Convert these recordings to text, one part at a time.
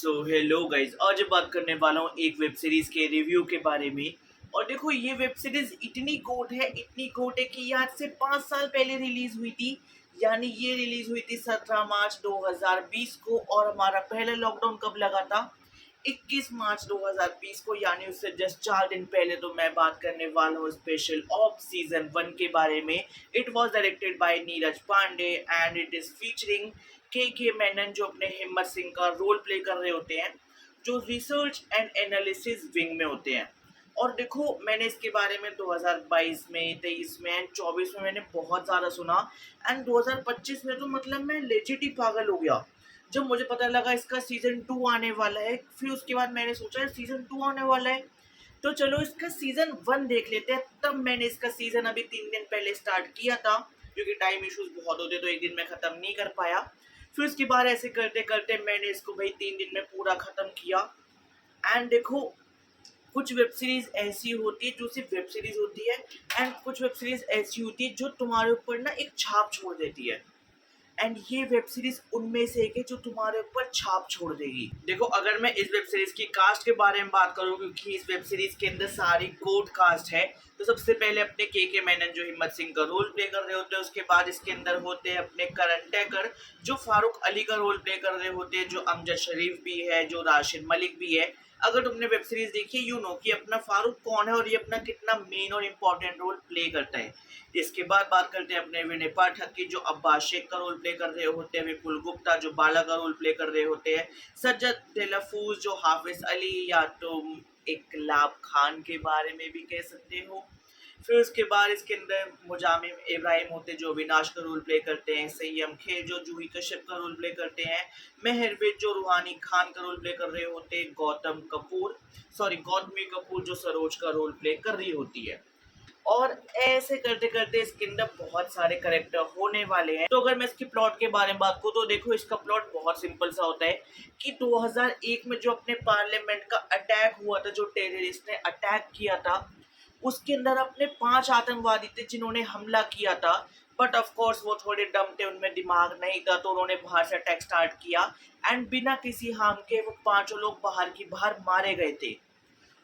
So hello guys, आज बात करने वाला हूँ एक वेब सीरीज के रिव्यू के बारे में। और देखो, ये वेब सीरीज इतनी कोट है कि ये आज से 5 साल पहले रिलीज हुई थी। यानी ये रिलीज हुई थी 17 मार्च 2020 को, और हमारा पहला लॉकडाउन कब लगा था? 21 मार्च 2020 को, यानी उससे जस्ट 4 दिन पहले। तो मैं बात करने वाला हूँ स्पेशल ऑफ सीजन 1 के बारे में। It was directed by Neeraj Pandey and it is featuring K Menon, जो अपने हिम्मत सिंह का रोल प्ले कर रहे होते हैं, जो रिसर्च एंड एनालिसिस विंग में होते हैं। और देखो, मैंने इसके बारे में 2022 में, 23 में एंड 24 में मैंने बहुत ज़्यादा सुना। एंड 2025 में तो मतलब मैं लेजिट ही पागल हो गया जब मुझे पता लगा इसका सीजन 2 आने वाला है। फिर उसके बाद मैंने सोचा सीजन 2 आने वाला है, तो चलो इसका सीजन 1 देख लेते हैं। तब मैंने इसका सीजन अभी 3 दिन पहले स्टार्ट किया था, क्योंकि टाइम इश्यूज बहुत होते तो एक दिन में ख़त्म नहीं कर पाया। फिर उसके बाद ऐसे करते करते मैंने इसको भाई 3 दिन में पूरा ख़त्म किया। एंड देखो, कुछ वेब सीरीज ऐसी होती है जो सिर्फ वेब सीरीज होती है, एंड कुछ वेब सीरीज ऐसी होती है जो तुम्हारे ऊपर ना एक छाप छोड़ देती है। एंड ये वेब सीरीज उनमें से एक है जो तुम्हारे ऊपर छाप छोड़ देगी। देखो, अगर मैं इस वेब सीरीज की कास्ट के बारे में बात करूँ, क्योंकि इस वेब सीरीज के अंदर सारी गोट कास्ट है, तो सबसे पहले अपने के मेनन जो हिम्मत सिंह का रोल प्ले कर रहे होते हैं। उसके बाद इसके अंदर होते हैं अपने करण टेकर, जो फारूक अली का रोल प्ले कर रहे होते हैं, जो अमजद शरीफ भी है, जो राशिद मलिक भी है। अगर तुमने वेब सीरीज देखी है, यू नो कि अपना फारूक कौन है और ये अपना कितना मेन और इम्पोर्टेंट रोल प्ले करता है। इसके बाद बात करते हैं अपने विनय पाठक की, जो अब्बास शेख का रोल प्ले कर रहे होते हैं, विपुल गुप्ता जो बाला का रोल प्ले कर रहे होते हैं, सज्जद तेलफूज जो हाफिज अली, या तुम इकलाब खान के बारे में भी कह सकते हो। फिर उसके बाद इसके अंदर मुजामिम इब्राहिम होते जो अविनाश का रोल प्ले करते हैं, सैयम खे जो जूही कश्यप का रोल प्ले करते हैं, मेहरवेज जो रूहानी खान का रोल प्ले कर रहे होते हैं, गौतमी कपूर जो सरोज का रोल प्ले कर रही होती है। और ऐसे करते करते इसके अंदर बहुत सारे करेक्टर होने वाले हैं। तो अगर मैं इसकी प्लॉट के बारे में बात करूँ, तो देखो, इसका प्लॉट बहुत सिंपल सा होता है कि 2001 में जो अपने पार्लियामेंट का अटैक हुआ था, जो टेररिस्ट ने अटैक किया था, उसके अंदर अपने 5 आतंकवादी थे जिन्होंने हमला किया था। बट ऑफ कोर्स वो थोड़े डम थे, उनमें दिमाग नहीं था, तो उन्होंने बाहर से अटैक स्टार्ट किया। एंड बिना किसी हार्म के वो 5 लोग बाहर की बाहर मारे गए थे।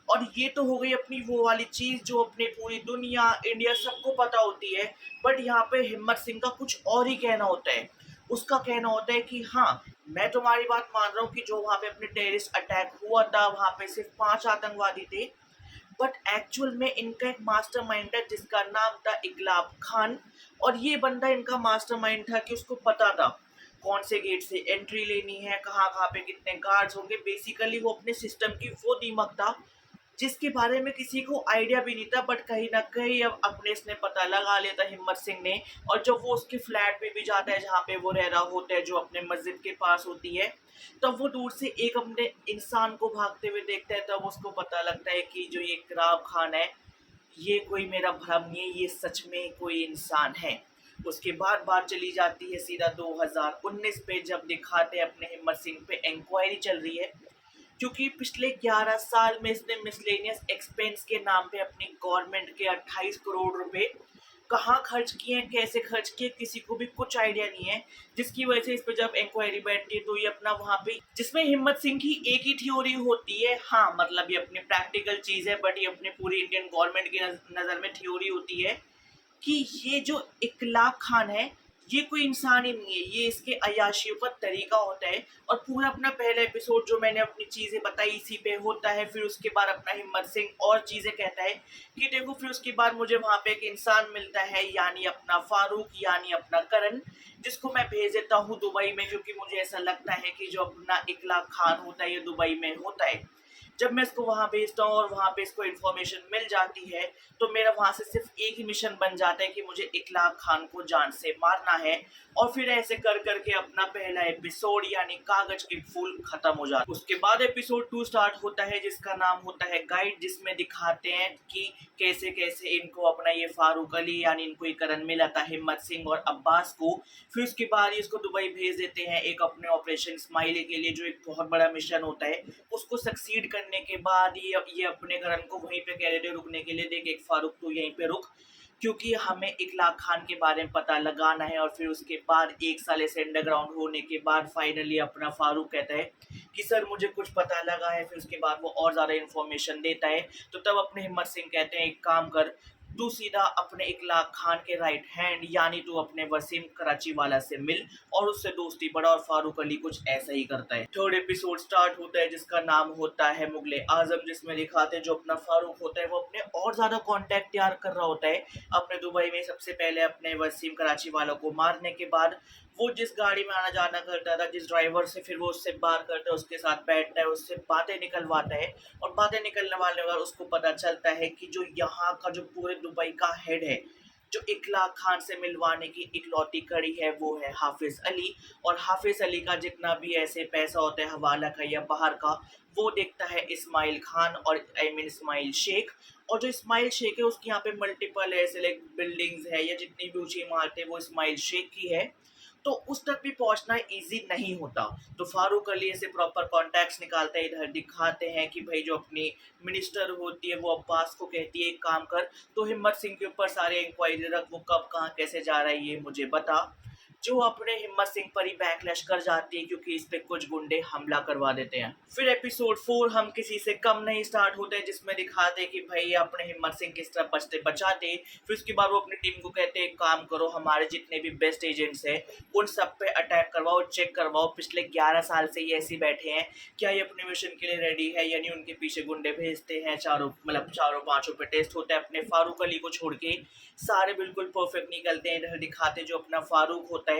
और ये तो हो गई अपनी वो वाली चीज जो अपने पूरी दुनिया, इंडिया सबको पता होती है। बट यहाँ पे हिम्मत सिंह का कुछ और ही कहना होता है। उसका कहना होता है कि हाँ, मैं तुम्हारी बात मान रहा हूँ कि जो वहाँ पे अपने टेररिस्ट अटैक हुआ था, वहाँ पे सिर्फ 5 आतंकवादी थे। बट एक्चुअल में इनका एक मास्टरमाइंड है जिसका नाम था इकलाब खान। और ये बंदा इनका मास्टरमाइंड था कि उसको पता था कौन से गेट से एंट्री लेनी है, कहाँ कहाँ पे कितने गार्ड्स होंगे। बेसिकली वो अपने सिस्टम की वो दीमक था जिसके बारे में किसी को आइडिया भी नहीं था। बट कहीं ना कहीं अब अपने इसने पता लगा लिया था हिम्मत सिंह ने। और जब वो उसके फ्लैट पे भी जाता है जहाँ पे वो रह रहा होता है, जो अपने मस्जिद के पास होती है, तब वो दूर से एक अपने इंसान को भागते हुए देखता है। तब उसको पता लगता है कि जो ये इकराम खान है, ये कोई मेरा भ्रम नहीं है, ये सच में कोई इंसान है। उसके बाद बात चली जाती है सीधा 2019 पे, जब दिखाते हैं अपने हिम्मत सिंह पे इंक्वायरी चल रही है, क्योंकि पिछले 11 साल में इसने मिसलेनियस एक्सपेंस के नाम पे अपनी गवर्नमेंट के 28 करोड़ रुपए कहाँ खर्च किए हैं, कैसे खर्च किए, किसी को भी कुछ आइडिया नहीं है। जिसकी वजह से इस पे जब इंक्वायरी बैठती है, तो ये अपना वहाँ पे, जिसमें हिम्मत सिंह की एक ही थ्योरी होती है, हाँ मतलब ये अपनी प्रैक्टिकल चीज़ है, बट ये अपने पूरी इंडियन गवर्नमेंट की नज़र में थ्योरी होती है कि ये जो इकलाक खान है, ये कोई इंसान ही नहीं है, ये इसके अय्याशियों का तरीका होता है। और पूरा अपना पहला एपिसोड जो मैंने अपनी चीज़ें बताई इसी पे होता है। फिर उसके बाद अपना हिम्मत सिंह और चीज़ें कहता है कि देखो, फिर उसके बाद मुझे वहाँ पे एक इंसान मिलता है, यानी अपना फारूक, यानी अपना करण, जिसको मैं भेज देता हूँ दुबई में, क्योंकि मुझे ऐसा लगता है कि जो अपना इकलाक खान होता है ये दुबई में होता है। जब मैं इसको वहाँ भेजता हूँ और वहाँ पे इसको इन्फॉर्मेशन मिल जाती है, तो मेरा वहाँ से सिर्फ एक ही मिशन बन जाता है कि मुझे इकलाक खान को जान से मारना है। और फिर ऐसे कर करके अपना पहला एपिसोड यानी कागज की फूल खत्म हो जाता है। उसके बाद एपिसोड 2 स्टार्ट होता है, जिसका नाम होता है गाइड, जिसमें दिखाते हैं कि कैसे कैसे इनको अपना ये फारूक अली, यानी इनको ये करण मिला था, हिम्मत सिंह और अब्बास को। फिर उसके बाद इसको दुबई भेज देते हैं एक अपने ऑपरेशन स्माइली के लिए, जो एक बहुत बड़ा मिशन होता है। उसको सक्सीड करने के बाद ये अपने करण को वहीं पे कह रहे थे रुकने के लिए, देख एक फारूक तू यहीं पे रुक, क्योंकि हमें इकलाक खान के बारे में पता लगाना है और फिर उसके बाद 1 साल ऐसे अंडरग्राउंड होने के बाद फाइनली अपना फारूक कहता है कि सर मुझे कुछ पता लगा है। फिर उसके बाद वो और ज़्यादा इन्फॉर्मेशन देता है। तो तब अपने हिम्मत सिंह कहते हैं एक काम कर, तू सीधा अपने इकलाक खान के राइट हैंड यानी तू अपने वसीम कराची वाला से मिल और उससे दोस्ती बढ़ा। और फारूक अली कुछ ऐसा ही करता है। थर्ड एपिसोड स्टार्ट होता है जिसका नाम होता है मुगले आजम, जिसमें दिखाते हैं जो अपना फारूक होता है वो अपने और ज्यादा कांटेक्ट तैयार कर रहा होता है अपने दुबई में। सबसे पहले अपने वसीम कराची वालों को मारने के बाद वो जिस गाड़ी में आना जाना करता था, जिस ड्राइवर से फिर वो उससे बात करता है, उसके साथ बैठता है, उससे बातें निकलवाता है। और बातें निकलने वाले बाद उसको पता चलता है कि जो यहाँ का जो पूरे दुबई का हेड है, जो इकलाक खान से मिलवाने की इकलौती कड़ी है, वो है हाफिज अली। और हाफिज अली का जितना भी ऐसे पैसा होता है हवाला का या बाहर का, वो देखता है इस्माइल खान और आई मीन इस्माइल शेख। और जो इस्माइल शेख है उसके यहाँ पे मल्टीपल ऐसे लाइक बिल्डिंग्स है या जितनी भी ऊंची इमारतें वो इस्माइल शेख की है। तो उस तक भी पहुंचना इजी नहीं होता। तो फारूक अली ऐसे प्रॉपर कॉन्टैक्ट्स निकालते हैं। इधर दिखाते हैं कि भाई जो अपनी मिनिस्टर होती है वो अब्बास को कहती है एक काम कर, तो हिम्मत सिंह के ऊपर सारे इंक्वायरी रख, वो कब कहाँ कैसे जा रहा है ये मुझे बता। जो अपने हिम्मत सिंह पर ही बैकलैश कर जाती है क्योंकि इस पे कुछ गुंडे हमला करवा देते हैं। फिर एपिसोड 4 हम किसी से कम नहीं स्टार्ट होते हैं जिसमें दिखाते हैं कि भाई अपने हिम्मत सिंह किस तरह बचते बचाते। फिर उसके बाद वो अपनी टीम को कहते हैं एक काम करो, हमारे जितने भी बेस्ट एजेंट्स हैं उन सब पे अटैक करवाओ, चेक करवाओ पिछले 11 साल से ये ऐसे ही बैठे हैं, क्या ये अपने मिशन के लिए रेडी है। यानी उनके पीछे गुंडे भेजते हैं, चारों पांचों पे टेस्ट होता है। अपने फारूक अली को छोड़ के सारे बिल्कुल परफेक्ट निकलते हैं। इधर दिखाते जो अपना फारूक होता है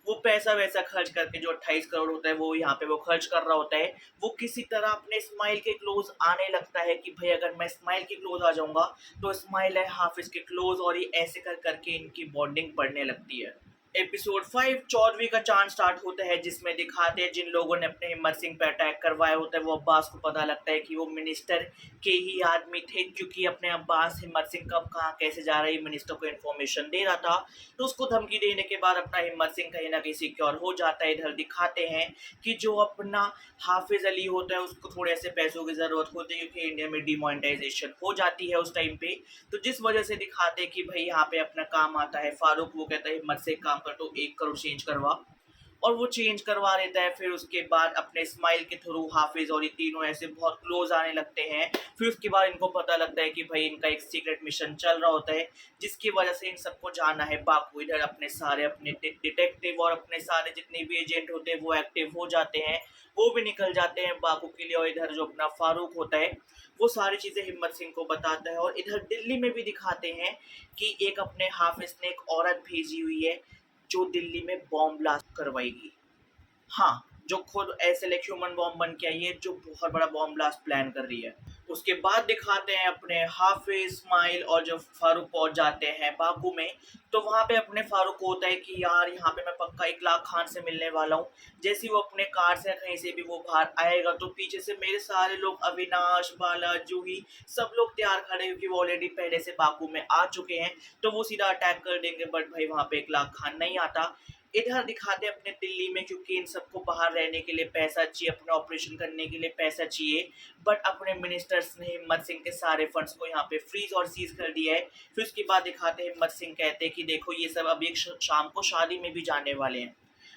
वो पैसा वैसा खर्च करके जो 28 करोड़ होता है वो यहाँ पे वो खर्च कर रहा होता है। वो किसी तरह अपने स्माइल के क्लोज आने लगता है कि भाई अगर मैं स्माइल के क्लोज आ जाऊंगा तो स्माइल है हाफिज के क्लोज, और ये ऐसे कर करके इनकी बॉन्डिंग बढ़ने लगती है। एपिसोड 5 चौदहवीं का चांद स्टार्ट होता है जिसमें दिखाते हैं जिन लोगों ने अपने हिम्मत सिंह पे अटैक करवाया होता है वो अब्बास को पता लगता है कि वो मिनिस्टर के ही आदमी थे, क्योंकि अपने अब्बास हिम्मत सिंह कब कहाँ कैसे जा रही मिनिस्टर को इन्फॉर्मेशन दे रहा था। तो उसको धमकी देने के बाद अपना हिम्मत सिंह कहीं ना कहीं सिक्योर हो जाता है। इधर दिखाते हैं कि जो अपना हाफिज अली होता है उसको थोड़े ऐसे पैसों की जरूरत होती है क्योंकि इंडिया में डिमोनेटाइजेशन हो जाती है उस टाइम पे। तो जिस वजह से दिखाते हैं कि भाई यहाँ पे अपना काम आता है फारूक। वो कहता है हिम्मत से काम कर, तो 1 करोड़ चेंज करवा, और वो चेंज करवा लेता है। फिर उसके बाद अपने स्माइल के थ्रू हाफिज और ये तीनों ऐसे बहुत क्लोज आने लगते हैं। फिर उसके बाद इनको पता लगता है कि भाई इनका एक सीक्रेट मिशन चल रहा होता है जिसकी वजह से इन सबको जाना है बाकू। इधर अपने सारे अपने डिटेक्टिव और अपने सारे जितने भी एजेंट होते हैं वो एक्टिव हो जाते हैं, वो भी निकल जाते हैं बाकू के लिए। और इधर जो अपना फारूक होता है वो सारी चीज़ें हिम्मत सिंह को बताता है। और इधर दिल्ली में भी दिखाते हैं कि एक अपने हाफिज ने एक औरत भेजी हुई है जो दिल्ली में बॉम्ब ब्लास्ट करवाएगी। हाँ, जो खुद ऐसे लाइक ह्यूमन बॉम्ब बन के आई है जो बहुत बड़ा बॉम्ब ब्लास्ट प्लान कर रही है। उसके बाद दिखाते हैं अपने हाफिज इस्माइल और जब फारूक पहुंच जाते हैं बाकू में, तो वहाँ पे अपने फारूक को होता है कि यार यहाँ पे मैं पक्का इकलाक खान से मिलने वाला हूँ। जैसे ही वो अपने कार से कहीं से भी वो बाहर आएगा तो पीछे से मेरे सारे लोग अविनाश बाला जूही सब लोग तैयार खड़े क्योंकि वो ऑलरेडी पहले से बाकू में आ चुके हैं। तो वो सीधा अटैक कर देंगे, बट भाई वहाँ पे इकलाक खान नहीं आता। इधर दिखाते अपने दिल्ली में क्योंकि इन सबको बाहर रहने के लिए पैसा चाहिए, अपने ऑपरेशन करने के लिए पैसा चाहिए, बट अपने मिनिस्टर्स ने हिम्मत सिंह के सारे फंड्स को यहाँ पे फ्रीज और सीज कर दिया है। फिर उसके बाद दिखाते हिम्मत सिंह कहते हैं कि देखो ये सब अभी एक शाम को शादी में भी जाने वाले हैं,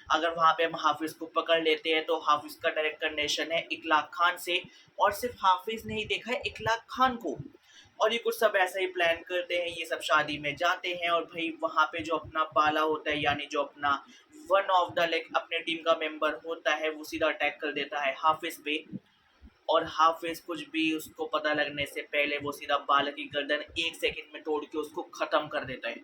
अगर वहाँ पे हम हाफिज को पकड़ लेते हैं तो हाफिज का डायरेक्ट कंडेशन है इकलाक खान से। और सिर्फ हाफिज ने ही देखा है इकलाक खान को, और ये कुछ सब ऐसा ही प्लान करते हैं। ये सब शादी में जाते हैं और भाई वहाँ पे जो अपना बाला होता है यानी जो अपना वन ऑफ द लाइक अपने टीम का मेंबर होता है वो सीधा अटैक कर देता है हाफिज पे। और हाफिज कुछ भी उसको पता लगने से पहले वो सीधा बाला की गर्दन 1 सेकंड में तोड़ के उसको खत्म कर देता है।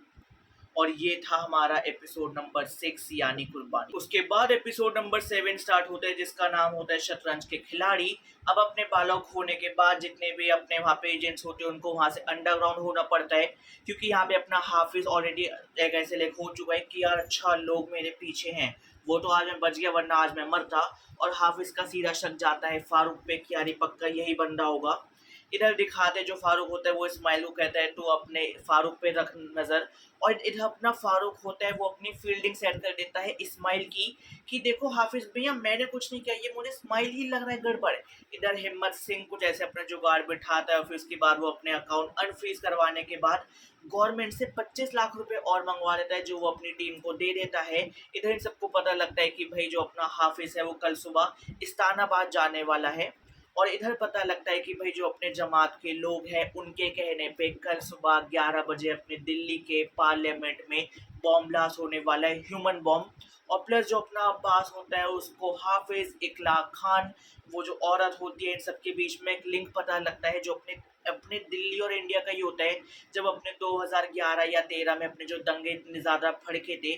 और ये था हमारा एपिसोड नंबर 6 यानी कुर्बानी। उसके बाद एपिसोड नंबर 7 स्टार्ट होता है जिसका नाम होता है शतरंज के खिलाड़ी। अब अपने बालक होने के बाद जितने भी अपने वहाँ पे एजेंट्स होते हैं उनको वहाँ से अंडरग्राउंड होना पड़ता है क्योंकि यहाँ पे अपना हाफिज ऑलरेडी एक ऐसे लेख हो चुका है कि यार अच्छा लोग मेरे पीछे हैं, वो तो आज मैं बच गया वरना आज मैं मरता। और हाफिज का सीधा शक जाता है फारूक पे कि यार पक्का यही बंदा होगा। इधर दिखाते जो फारूक होता है वो इस्माइल को कहता है, तू अपने फारूक पे रख नजर। और इधर अपना फारूक होता है वो अपनी फील्डिंग सेट कर देता है इस्माइल की, कि देखो हाफिज भैया मैंने कुछ नहीं किया, ये मुझे इस्माइल ही लग रहा है गड़बड़। इधर हिम्मत सिंह कुछ ऐसे अपना जुगाड़ बिठाता है, फिर उसके बाद वो अपने अकाउंट अनफ्रीज करवाने के बाद गवर्नमेंट से 25 लाख रुपए और मंगवा लेता है, जो वो अपनी टीम को दे देता है। इधर इन सबको पता लगता है कि भाई जो अपना हाफिज है वो कल सुबह इस्लामाबाद जाने वाला है। और इधर पता लगता है कि भाई जो अपने जमात के लोग हैं उनके कहने पे कल सुबह 11 बजे अपने दिल्ली के पार्लियामेंट में बॉम्ब ब्लास्ट होने वाला है, ह्यूमन बॉम्ब। और प्लस जो अपना अब्बास होता है उसको हाफिज इकलाक खान, वो जो औरत होती है, इन सबके बीच में एक लिंक पता लगता है जो अपने अपने दिल्ली और इंडिया का ही होता है। जब अपने 2011 या 13 में अपने जो दंगे इतने ज़्यादा भड़के थे,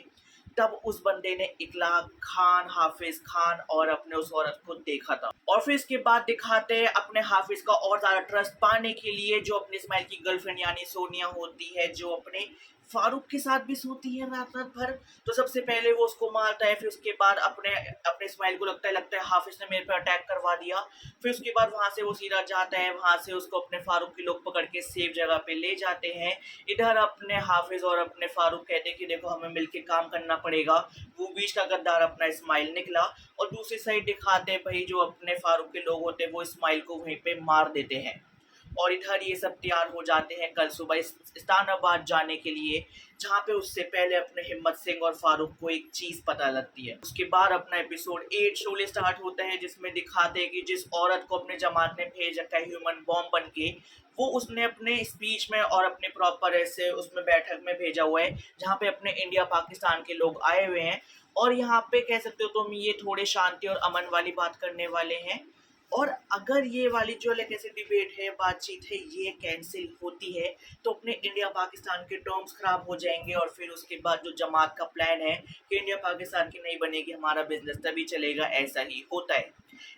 तब उस बंदे ने इकलाक खान, हाफिज खान और अपने उस औरत को देखा था। और फिर इसके बाद दिखाते हैं अपने हाफिज का और ज़्यादा ट्रस्ट पाने के लिए जो अपने इस्माइल की गर्लफ्रेंड यानी सोनिया होती है, जो अपने फारूक के साथ भी सोती है रात रात भर। तो सबसे पहले वो उसको मारता है, फिर उसके बाद अपने अपने इस्माइल को लगता है हाफिज ने मेरे पे अटैक करवा दिया। फिर उसके बाद वहां से वो सीधा जाता है, वहां से उसको अपने फारूक के लोग पकड़ के सेफ जगह पे ले जाते हैं। इधर अपने हाफिज और अपने फारूक कहते हैं कि देखो हमें मिलके काम करना पड़ेगा। वो बीच का गद्दार अपना इस्माइल निकला। और दूसरी साइड दिखाते हैं भाई जो अपने फारूक के लोग होते हैं वो इस्माइल को वहीं पे मार देते हैं। और इधर ये सब तैयार हो जाते हैं कल सुबह इस्लामाबाद जाने के लिए, जहाँ पे उससे पहले अपने हिम्मत सिंह और फारूक को एक चीज पता लगती है। उसके बाद अपना एपिसोड 8 शोले स्टार्ट होता है, जिसमें दिखाते हैं कि जिस औरत को अपने जमात ने भेज रखा है ह्यूमन बॉम्ब बन के, वो उसने अपने स्पीच में और अपने प्रॉपर ऐसे उसमें बैठक में भेजा हुआ है, जहाँ पे अपने इंडिया पाकिस्तान के लोग आए हुए हैं। और यहाँ पे कह सकते हो तुम ये थोड़े शांति और अमन वाली बात करने वाले हैं। और अगर ये वाली जो ऐसे डिबेट है, बातचीत है, ये कैंसिल होती है तो अपने इंडिया पाकिस्तान के टर्म्स खराब हो जाएंगे। और फिर उसके बाद जो जमात का प्लान है कि इंडिया पाकिस्तान की नहीं बनेगी, हमारा बिजनेस तभी चलेगा, ऐसा ही होता है।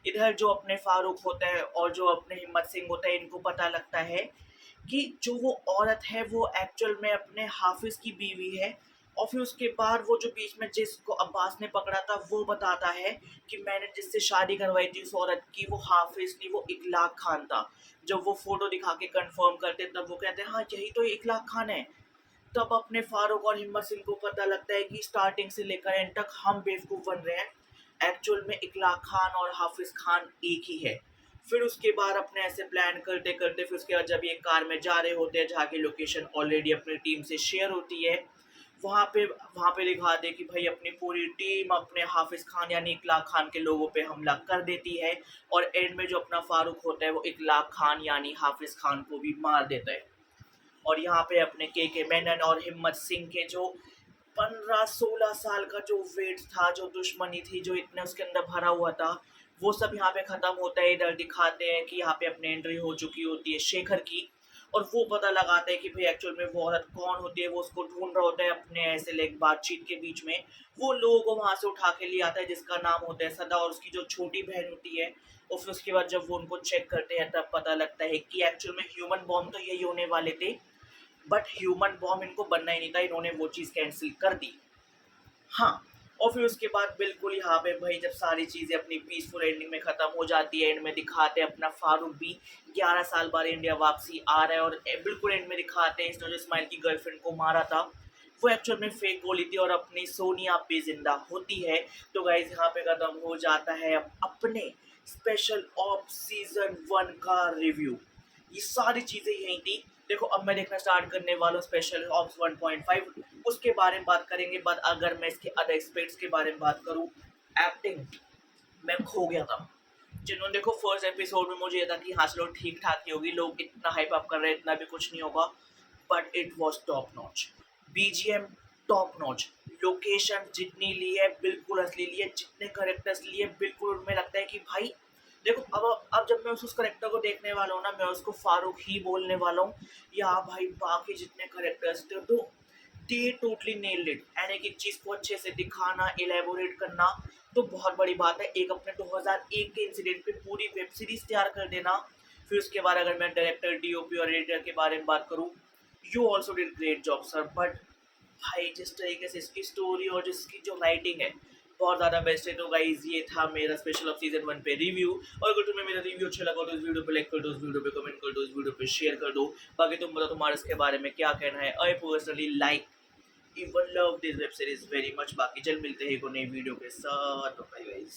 इधर जो अपने फारूक होता है और जो अपने हिम्मत सिंह होता है, इनको पता लगता है कि जो वो औरत है वो एक्चुअल में अपने हाफिज की बीवी है। और फिर उसके बाद वो जो बीच में जिसको अब्बास ने पकड़ा था वो बताता है कि मैंने जिससे शादी करवाई थी उस औरत की, वो हाफिज नहीं, वो इकलाक खान था। जब वो फोटो दिखा के कंफर्म करते तब वो कहते हैं हाँ यही तो इकलाक खान है। तब अपने फारूक और हिम्मत सिंह को पता लगता है कि स्टार्टिंग से लेकर एंड तक हम बेवकूफ़ बन रहे हैं, एक्चुअल में इकलाक खान और हाफिज खान एक ही है। फिर उसके बाद अपने ऐसे प्लान करते करते फिर उसके बाद जब ये कार में जा रहे होते हैं, जहाँ की लोकेशन ऑलरेडी अपनी टीम से शेयर होती है, वहाँ पे दिखा दे कि भाई अपनी पूरी टीम अपने हाफिज खान यानी इकलाक खान के लोगों पे हमला कर देती है। और एंड में जो अपना फारूक होता है वो इकलाक खान यानी हाफिज खान को भी मार देता है। और यहाँ पे अपने के मेनन और हिम्मत सिंह के जो 15-16 साल का जो वेट था, जो दुश्मनी थी, जो इतने उसके अंदर भरा हुआ था, वो सब यहाँ पे खत्म होता है। इधर दिखाते हैं कि यहाँ पे अपने एंट्री हो चुकी होती है शेखर की। और वो पता लगाता है कि भाई एक्चुअल में वो औरत कौन होती है, वो उसको ढूंढ रहा होता है अपने ऐसे लाइक बातचीत के बीच में। वो लोगों को वहां से उठा के ले आता है जिसका नाम होता है सदा, और उसकी जो छोटी बहन होती है। और फिर उसके बाद जब वो उनको चेक करते हैं तब पता लगता है कि एक्चुअल में ह्यूमन बॉम्ब तो यही होने वाले थे, बट ह्यूमन बॉम्ब इनको बनना ही नहीं था, इन्होंने वो चीज़ कैंसिल कर दी। हाँ। और फिर उसके बाद बिल्कुल यहाँ पे भाई जब सारी चीज़ें अपनी पीसफुल एंडिंग में ख़त्म हो जाती है, एंड में दिखाते हैं अपना फारूक भी 11 साल बाद इंडिया वापसी आ रहा है। और बिल्कुल एंड में दिखाते हैं इसने जो इस्माइल की गर्लफ्रेंड को मारा था वो एक्चुअल में फेक गोली थी और अपनी सोनिया भी जिंदा होती है। तो गाइज यहाँ पे ख़त्म हो जाता है अपने स्पेशल ऑफ सीजन 1 का रिव्यू। ये सारी चीज़ें यही थी। देखो अब मैं देखना स्टार्ट करने वाला हूँ स्पेशल ऑप्स 1.5, उसके बारे में बात करेंगे। बाद अगर मैं इसके अदर एस्पेक्ट्स के बारे में बात करूँ, एक्टिंग मैं खो गया था। जिन्होंने देखो फर्स्ट एपिसोड में मुझे ये था कि हाँ चलो ठीक ठाक ही होगी, लोग इतना हाइप अप कर रहे हैं, इतना भी कुछ नहीं होगा, but it was top notch. BGM top notch, location जितनी ली है बिल्कुल असली ली है, जितने करेक्टर्स लिए बिल्कुल उनमें लगता है कि भाई देखो अब जब मैं उस करेक्टर को देखने वाला हूँ ना, मैं उसको फारूक ही बोलने वाला हूँ। या भाई बाकी जितने करेक्टर्स थे तो दे टोटली नेल्ड इट। एंड एक एक चीज़ को अच्छे से दिखाना, एलेबोरेट करना तो बहुत बड़ी बात है। एक अपने 2001 के इंसिडेंट पे पूरी वेब सीरीज तैयार कर देना। फिर उसके बाद अगर मैं डायरेक्टर, डीओपी और एडिटर के बारे में बात करूँ, you also did great job sir. But भाई जिस तरीके से इसकी स्टोरी और जिसकी जो राइटिंग है, बहुत ज़्यादा बेस्ट है। तो गाइज ये था मेरा स्पेशल ऑफ सीजन 1 पे रिव्यू। और अगर तुम्हें मेरा रिव्यू अच्छा लगा तो इस वीडियो पे लाइक कर दो, इस वीडियो पे कमेंट कर दो, इस वीडियो पे शेयर कर दो। बाकी तुम बताओ तुम्हारा इसके बारे में क्या कहना है। I personally like even love this web series very much. बाकी चल मिलते हैं एक और नई वीडियो के साथ। Bye guys.